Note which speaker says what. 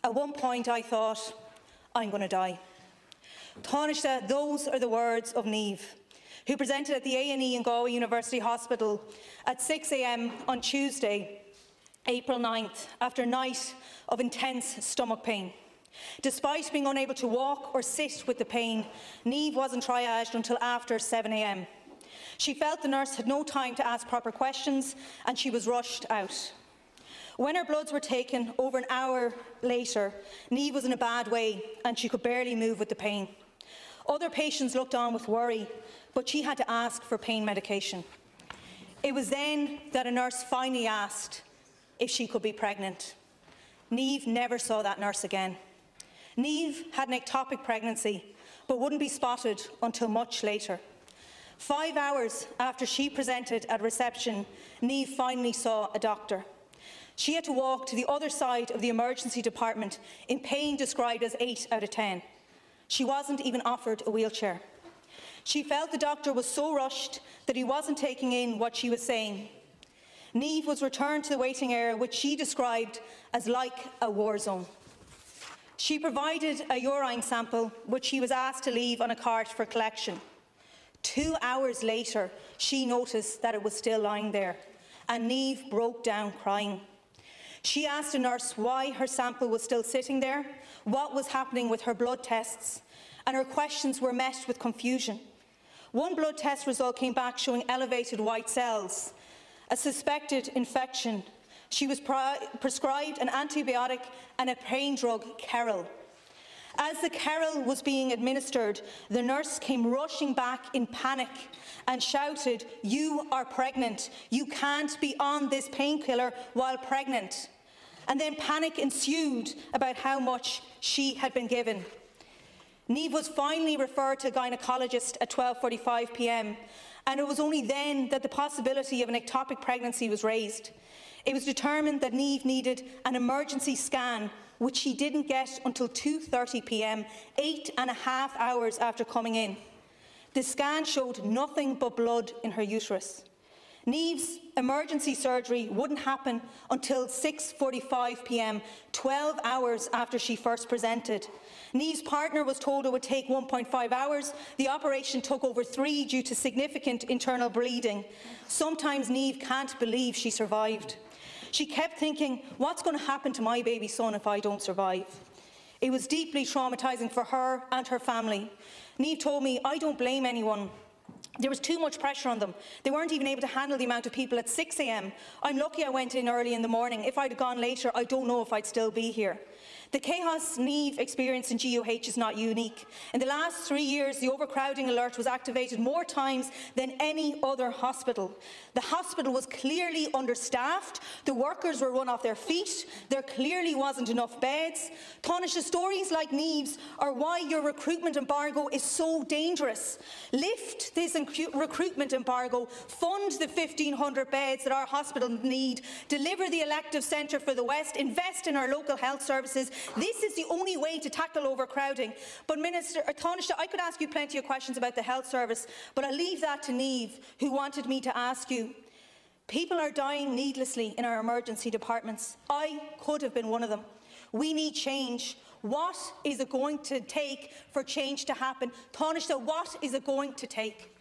Speaker 1: At one point I thought, I'm going to die. Taoiseach, those are the words of Niamh, who presented at the A&E in Galway University Hospital at 6 a.m. on Tuesday, April 9th, after a night of intense stomach pain. Despite being unable to walk or sit with the pain, Niamh wasn't triaged until after 7 a.m. She felt the nurse had no time to ask proper questions and she was rushed out. When her bloods were taken over an hour later, Niamh was in a bad way and she could barely move with the pain. Other patients looked on with worry, but she had to ask for pain medication. It was then that a nurse finally asked if she could be pregnant. Niamh never saw that nurse again. Niamh had an ectopic pregnancy, but wouldn't be spotted until much later. 5 hours after she presented at reception, Niamh finally saw a doctor. She had to walk to the other side of the emergency department in pain described as 8 out of 10. She wasn't even offered a wheelchair. She felt the doctor was so rushed that he wasn't taking in what she was saying. Niamh was returned to the waiting area, which she described as like a war zone. She provided a urine sample, which she was asked to leave on a cart for collection. 2 hours later, she noticed that it was still lying there, and Niamh broke down crying. She asked a nurse why her sample was still sitting there, what was happening with her blood tests, and her questions were met with confusion. One blood test result came back showing elevated white cells, a suspected infection. She was prescribed an antibiotic and a pain drug, Keril. As the Keril was being administered, the nurse came rushing back in panic and shouted, "You are pregnant. You can't be on this painkiller while pregnant." And then panic ensued about how much she had been given. Niamh was finally referred to a gynaecologist at 12:45 p.m, and it was only then that the possibility of an ectopic pregnancy was raised. It was determined that Niamh needed an emergency scan, which she didn't get until 2:30 p.m, 8.5 hours after coming in. The scan showed nothing but blood in her uterus. Niamh's emergency surgery wouldn't happen until 6:45 p.m, 12 hours after she first presented. Niamh's partner was told it would take 1.5 hours. The operation took over 3 due to significant internal bleeding. Sometimes Niamh can't believe she survived. She kept thinking, what's going to happen to my baby son if I don't survive? It was deeply traumatising for her and her family. Niamh told me, "I don't blame anyone. There was too much pressure on them. They weren't even able to handle the amount of people at 6 a.m. I'm lucky I went in early in the morning. If I'd gone later, I don't know if I'd still be here." The chaos Niamh experienced in GUH is not unique. In the last 3 years, the overcrowding alert was activated more times than any other hospital. The hospital was clearly understaffed, the workers were run off their feet, there clearly wasn't enough beds. Taoiseach, stories like Niamh's are why your recruitment embargo is so dangerous. Lift this recruitment embargo, fund the 1,500 beds that our hospitals need, deliver the elective centre for the West, invest in our local health services. This is the only way to tackle overcrowding. But Minister Taoiseach, I could ask you plenty of questions about the health service, but I'll leave that to Niamh, who wanted me to ask you. People are dying needlessly in our emergency departments. I could have been one of them. We need change. What is it going to take for change to happen? Taoiseach, what is it going to take?